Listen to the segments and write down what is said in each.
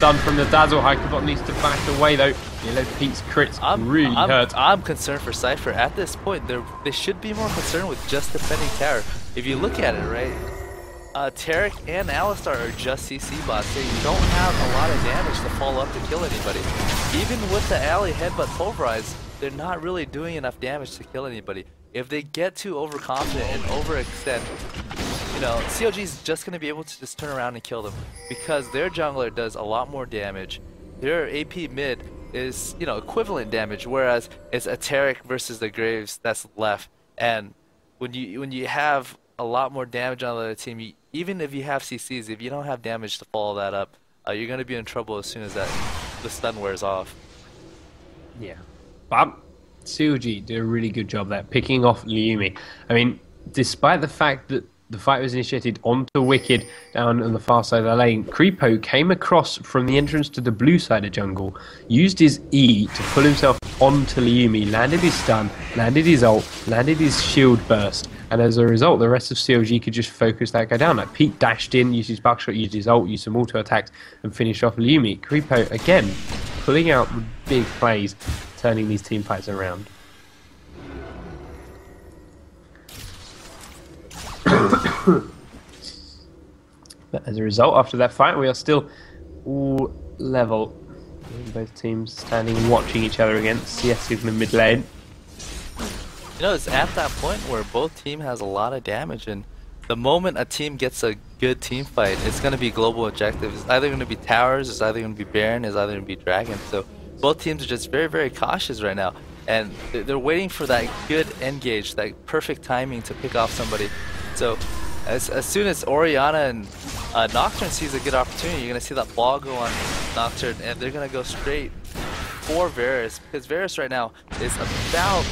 stun from the Dazzle. Hyperbot needs to back away though. Yellow Pete's crits really hurt. I'm concerned for Sypher. At this point, they should be more concerned with just defending tower. If you look at it, right, Tarek and Alistar are just CC bots. They don't have a lot of damage to follow up to kill anybody. Even with the alley headbutt pulverize, they're not really doing enough damage to kill anybody. If they get too overconfident and overextend, you know, CLG is just going to be able to just turn around and kill them because their jungler does a lot more damage. Their AP mid is, you know, equivalent damage, whereas it's a Tarek versus the Graves that's left. And when you have a lot more damage on the other team, even if you have CCs, if you don't have damage to follow that up, you're going to be in trouble as soon as the stun wears off. Yeah, but CLG did a really good job there, picking off Liumi. I mean, despite the fact that the fight was initiated onto Wicked down on the far side of the lane, Creepo came across from the entrance to the blue side of jungle, used his E to pull himself onto Liumi, landed his stun, landed his ult, landed his shield burst, and as a result, the rest of CLG could just focus that guy down. Like Pete dashed in, used his buckshot, used his ult, used some auto attacks, and finished off Liumi. Creepo, again, pulling out the big plays, turning these team fights around. But as a result, after that fight, we are still all level. Both teams standing watching each other again. CS in the mid lane. You know, it's at that point where both team has a lot of damage, and the moment a team gets a good team fight, it's going to be global objective. It's either going to be towers, it's either going to be Baron, it's either going to be Dragon. So both teams are just very, very cautious right now, and they're waiting for that good engage, that perfect timing to pick off somebody. So as soon as Orianna and Nocturne sees a good opportunity, you're going to see that ball go on Nocturne, and they're going to go straight for Varus, because Varus right now is about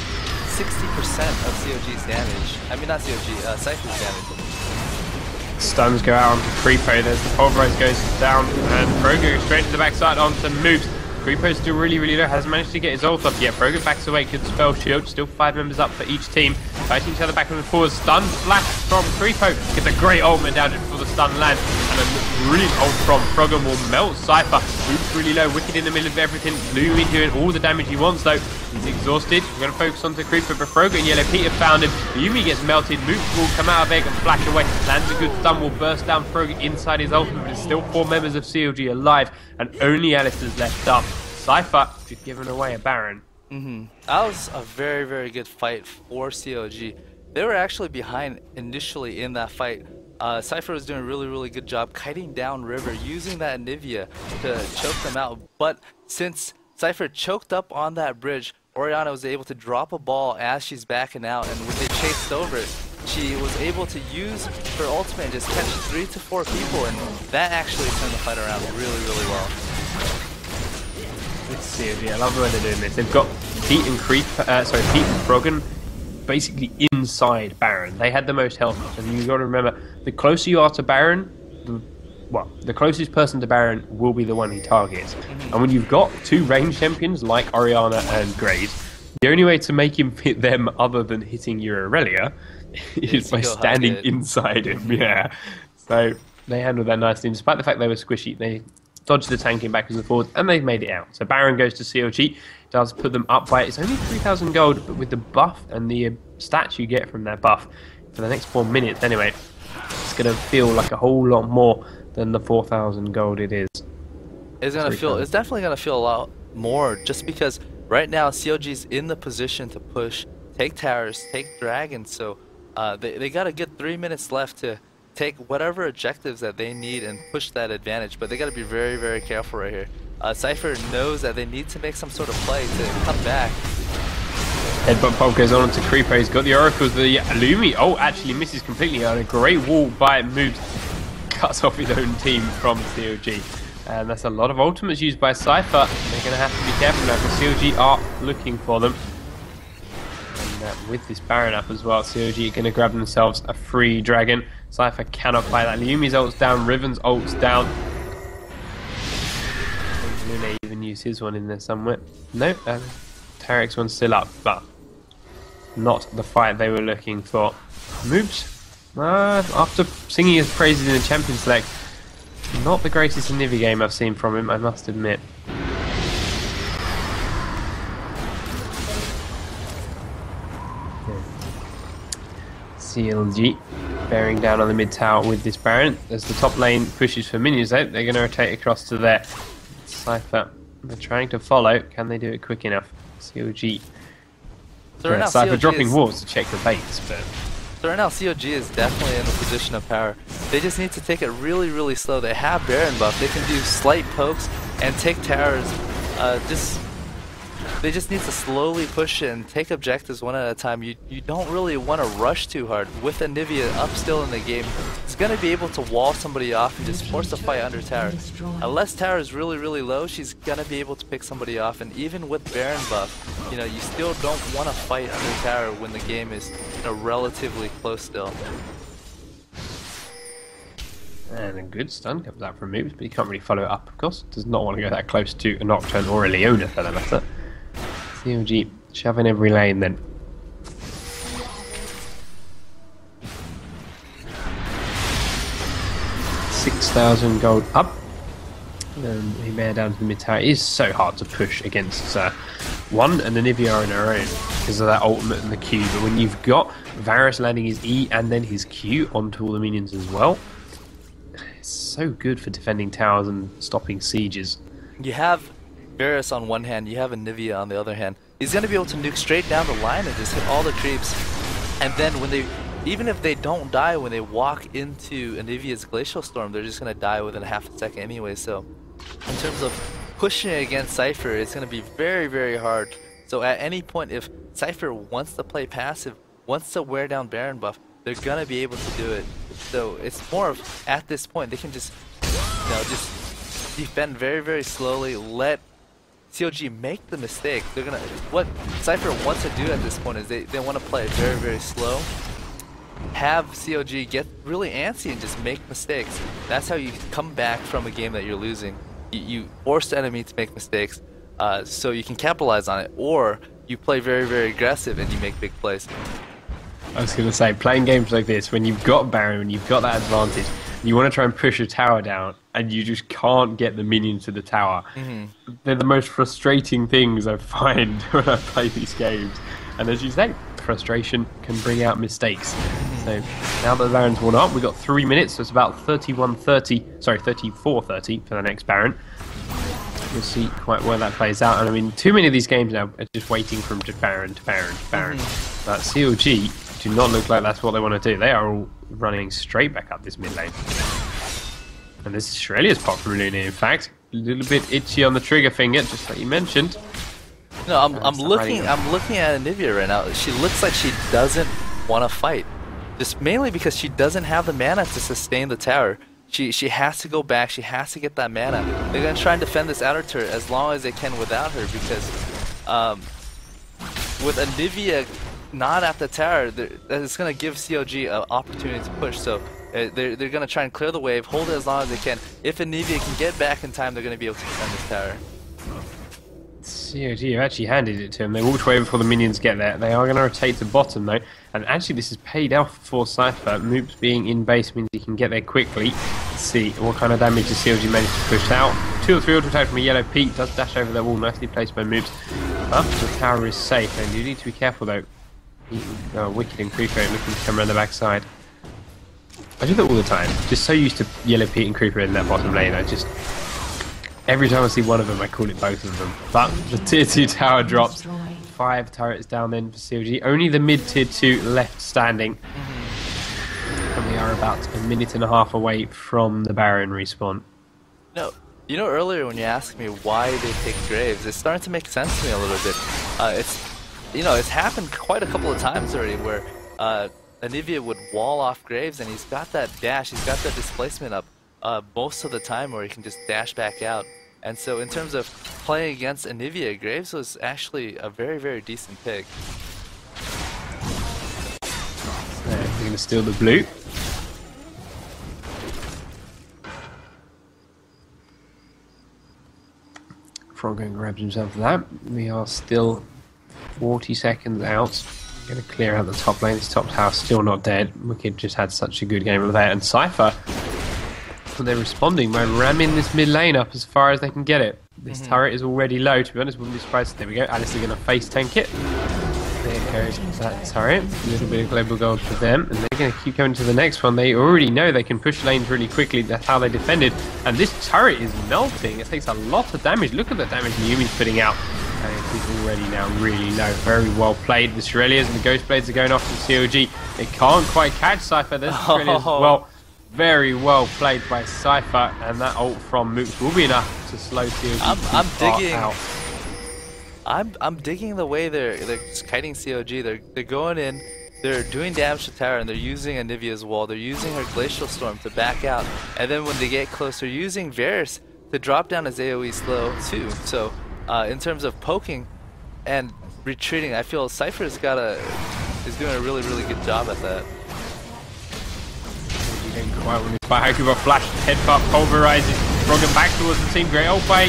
60% of COG's damage. I mean, not COG, Sypher's damage. Stuns go out onto Creepo, there's the pulverize goes down, and Frogo goes straight to the backside onto Moves. Creepo's still really, really low, hasn't managed to get his ult up yet. Frogo backs away, good spell shield, still 5 members up for each team. Fighting each other back and forward, stun flash from Creepo, gets a great ultimate down before the stun lands, and a brilliant ult from Frogo will melt Sypher. Moves really low, Wicked in the middle of everything, Lumi doing all the damage he wants though. He's exhausted, we're going to focus on to Creepo, but Frogo and Yellow Peter found him. Lumi gets melted, Moves will come out of egg and flash away, lands a good stun, will burst down Frogo inside his ultimate, but there's still 4 members of CLG alive, and only Alistair's left up. Sypher just given away a Baron. That was a very, very good fight for CLG. They were actually behind initially in that fight. Sypher was doing a really, really good job kiting down River, using that Anivia to choke them out. But since Sypher choked up on that bridge, Orianna was able to drop a ball as she's backing out, and when they chased over it, she was able to use her ultimate and just catch 3 to 4 people, and that actually turned the fight around really, really well. Let's see, I love the way they're doing this. They've got Pete and Pete and Froggen basically inside Baron. They had the most health, and you've got to remember, the closer you are to Baron, the closest person to Baron will be the one he targets. And when you've got 2 range champions like Orianna and Graves, the only way to make him hit them other than hitting your Aurelia is by standing inside him. Yeah. So they handled that nicely. And despite the fact they were squishy, they dodged the tanking backwards and forwards, and they've made it out. So Baron goes to CLG, does put them up by, it's only 3,000 gold, but with the buff and the stats you get from that buff for the next 4 minutes anyway, it's going to feel like a whole lot more than the 4,000 gold it is. It's definitely going to feel a lot more, just because right now CLG's in the position to push, take towers, take dragons, so they got a good 3 minutes left to take whatever objectives that they need and push that advantage, but they got to be very, very careful right here. Sypher knows that they need to make some sort of play to come back. Headbutt pop goes on to Creepo. He's got the Oracles, the Lumi. Oh, actually misses completely on a great wall by Moves. Cuts off his own team from CLG. And that's a lot of ultimates used by Sypher. They're going to have to be careful now because CLG are looking for them. And with this Baron up as well, CLG are going to grab themselves a free dragon. Sypher cannot buy that. Liumi's ult's down, Riven's ult's down. Lune even used his one in there somewhere. No, Tarek's one's still up, but not the fight they were looking for. Moves, after singing his praises in the champion select, Not the greatest Nivea game I've seen from him, I must admit. CLG bearing down on the mid tower with this Baron. As the top lane pushes for minions out, they're going to rotate across to there. Sypher, they're trying to follow. Can they do it quick enough? CLG. So right now, Sypher CLG dropping is, walls to check the baits, but... So right now, CLG is definitely in a position of power. They just need to take it really, really slow. They have Baron buff. They can do slight pokes and take towers. They just need to slowly push it and take objectives one at a time. You don't really want to rush too hard. With Anivia up still in the game, it's going to be able to wall somebody off and just force a fight under tower. Unless tower is really, really low, she's going to be able to pick somebody off. And even with Baron buff, you know, you still don't want to fight under tower when the game is, you know, relatively close still. And a good stun comes out from moves, but you can't really follow it up, of course. Does not want to go that close to a Nocturne or a Leona for that matter. CLG shoving every lane then. 6,000 gold up. We bear down to the mid tower. It is so hard to push against one and Anivia on her own because of that ultimate and the Q. But when you've got Varus landing his E and then his Q onto all the minions as well, it's so good for defending towers and stopping sieges. You have Varus on one hand, you have Anivia on the other hand. He's going to be able to nuke straight down the line and just hit all the creeps. And then when they, even if they don't die when they walk into Anivia's Glacial Storm, they're just going to die within a half a second anyway. So in terms of pushing it against Sypher, it's going to be very, very hard. So at any point, if Sypher wants to play passive, wants to wear down Baron buff, they're going to be able to do it. So it's more of, at this point, they can just, you know, just defend very, very slowly, let CLG make the mistake. They're gonna, what Sypher wants to do at this point is they want to play very, very slow, have CLG get really antsy and just make mistakes. That's how you come back from a game that you're losing. You force the enemy to make mistakes so you can capitalize on it, or you play very, very aggressive and you make big plays. I was going to say, playing games like this, when you've got Baron, when you've got that advantage, you want to try and push a tower down, and you just can't get the minions to the tower. They're the most frustrating things I find when I play these games. And as you say, frustration can bring out mistakes. So now that the Baron's worn up, we've got 3 minutes, so it's about 34:30 for the next Baron. We'll see quite where that plays out. And I mean, too many of these games now are just waiting from just Baron to Baron to Baron. But CLG do not look like that's what they want to do. They are all running straight back up this mid lane. And this is Shurelia's pop from Luna, in fact. A little bit itchy on the trigger finger, just like you mentioned. No, I'm looking at Anivia right now. She looks like she doesn't want to fight. Just mainly because she doesn't have the mana to sustain the tower. She has to go back, she has to get that mana. They're going to try and defend this outer turret as long as they can without her, because with Anivia not at the tower, it's going to give CLG an opportunity to push. So they're going to try and clear the wave, hold it as long as they can. If Anivia can get back in time, they're going to be able to defend this tower. CLG have actually handed it to him. They walked away before the minions get there. They are going to rotate to bottom though, and actually this is paid off for Sypher. Moops being in base means he can get there quickly. Let's see what kind of damage does CLG manage to push out. 2 or 3 auto attack from a yellow peak, does dash over the wall, nicely placed by Moops. But the tower is safe, and you need to be careful though. Wicked and Creeper looking to come around the backside. I do that all the time. Just so used to Yellow Pete and Creeper in that bottom lane. I just, every time I see one of them, I call it both of them. But the tier 2 tower drops. 5 turrets down then for CLG. Only the mid tier 2 left standing. And we are about a minute and a half away from the Baron respawn. No, you know, earlier when you asked me why they pick Graves, it's starting to make sense to me a little bit. You know, it's happened quite a couple of times already where Anivia would wall off Graves, and he's got that dash, he's got that displacement up most of the time where he can just dash back out. And so in terms of playing against Anivia, Graves was actually a very, very decent pick. They're going to steal the blue. Froggo grabs himself that. We are still 40 seconds out. Going to clear out the top lane. This top tower still not dead. Wicked just had such a good game of that. And Sypher And they're responding by ramming this mid lane up as far as they can get it. This turret is already low, to be honest, wouldn't be surprised. There we go, Alice is going to face tank it. There goes that turret. A little bit of global gold for them, and they're going to keep going to the next one. They already know they can push lanes really quickly. That's how they defended. And this turret is melting. It takes a lot of damage. Look at the damage Yumi's putting out. And it is already now really low. Very well played. The Shurelias and the Ghost Blades are going off to CLG. They can't quite catch Sypher. There's Shurelias as well. Very well played by Sypher, and that ult from Mooks will be enough to slow CLG out. I'm digging the way they're kiting COG. They're going in, they're doing damage to tower, and they're using Anivia's wall. They're using her Glacial Storm to back out, and then when they get close, they're using Varus to drop down his AoE slow too. So in terms of poking and retreating, I feel Sypher's is doing a really good job at that. Haku got flashed, head pop, pulverizes, Froggen back towards the team. Great ult by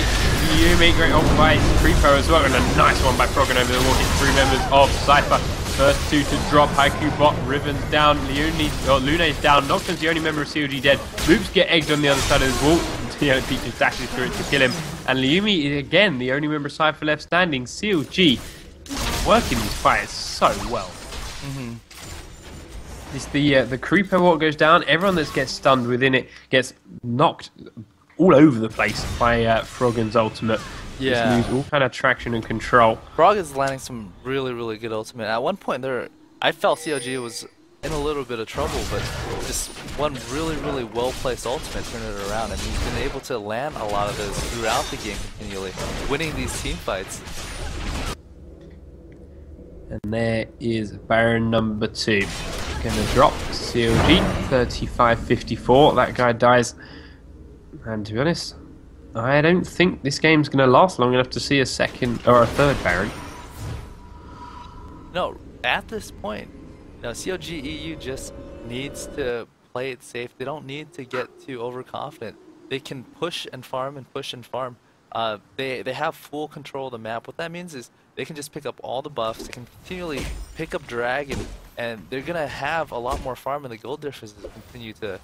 Yumi, great ult by Creepo as well, and a nice one by Froggen over the wall. Hit 3 members of Sypher. First 2 to drop. Haku bot, Riven's down, Luna's down, Nocturne's the only member of CLG dead. Moops get egged on the other side of the wall. Peach just dashes through it to kill him. And Liumi is again the only member of Sypher left standing. CLG working these fights so well. It's the creeper what goes down. Everyone that gets stunned within it gets knocked all over the place by Froggen's ultimate. Yeah. Just lose all kind of traction and control. Frog is landing some really good ultimate. At one point there, I felt CLG was in a little bit of trouble, but just one really well placed ultimate turned it around, and he's been able to land a lot of those throughout the game continually, winning these team fights. And there is Baron number 2. Gonna drop CLG 35-54. That guy dies, and to be honest, I don't think this game's gonna last long enough to see a second or a third Baron. No, at this point, CLG.eu just needs to play it safe. They don't need to get too overconfident. They can push and farm and push and farm. They have full control of the map. What that means is they can just pick up all the buffs. They can continually pick up Dragon, and they're gonna have a lot more farm, and the gold differences continue to.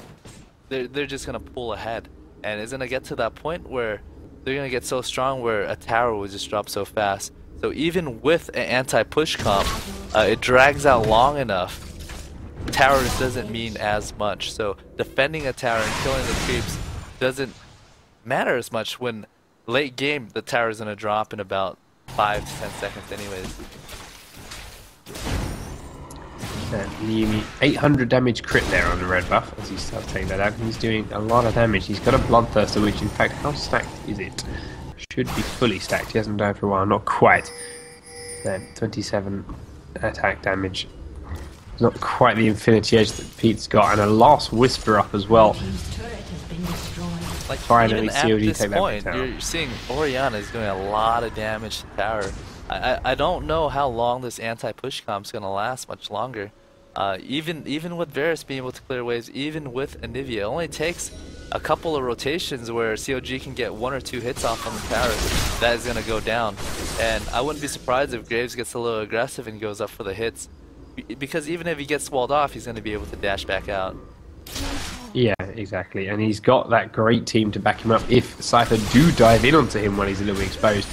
They're just gonna pull ahead, and it's gonna get to that point where they're gonna get so strong where a tower will just drop so fast. So even with an anti-push comp, it drags out long enough. Towers doesn't mean as much. So defending a tower and killing the creeps doesn't matter as much when late game the tower is gonna drop in about 5 to 10 seconds anyways. Yumi, 800 damage crit there on the red buff as he starts taking that out. He's doing a lot of damage. He's got a Bloodthirster, which in fact, how stacked is it? Should be fully stacked. He hasn't died for a while, not quite. 27 attack damage. Not quite the Infinity Edge that Pete's got, and a last Whisper up as well. Like finally, even COG at this take point, that you're seeing Orianna is doing a lot of damage to tower. I don't know how long this anti-push comp's gonna last much longer. Even with Varus being able to clear waves, even with Anivia, it only takes a couple of rotations where COG can get 1 or 2 hits off on the tower. That is gonna go down, and I wouldn't be surprised if Graves gets a little aggressive and goes up for the hits, because even if he gets walled off, he's gonna be able to dash back out. Yeah, exactly, and he's got that great team to back him up if Sypher do dive in onto him when he's a little bit exposed.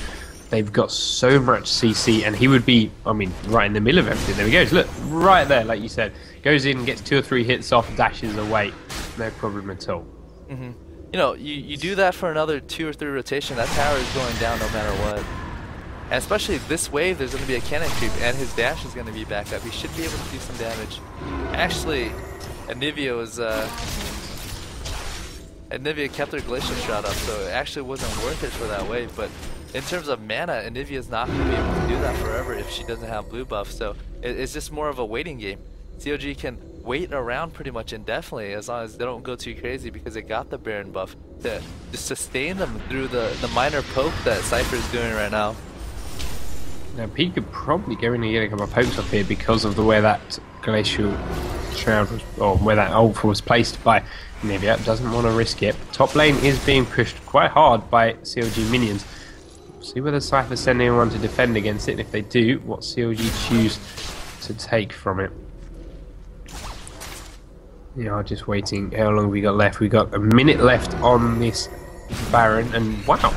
They've got so much CC, and he would be, I mean, right in the middle of everything. There he goes, look, right there, like you said. Goes in, gets 2 or 3 hits off, dashes away. No problem at all. You know, you do that for another 2 or 3 rotation, that tower is going down no matter what. And especially this wave, there's going to be a cannon creep, and his dash is going to be back up. He should be able to do some damage. Actually, Anivia was, Anivia kept her Glacial Shroud up, so it actually wasn't worth it for that wave, but in terms of mana, Anivia's not going to be able to do that forever if she doesn't have blue buff, so it's just more of a waiting game. COG can wait around pretty much indefinitely as long as they don't go too crazy, because they got the Baron buff to just sustain them through the minor poke that Sypher is doing right now. Now Pete could probably go in and get a couple of pokes off here because of the way that Glacial Shroud was, or where that ult was placed by Anivia. Doesn't want to risk it. Top lane is being pushed quite hard by CLG minions. See whether Sypher send anyone to defend against it, and if they do, what CLG choose to take from it. Yeah, just waiting. How long have we got left? We got a minute left on this Baron, and wow,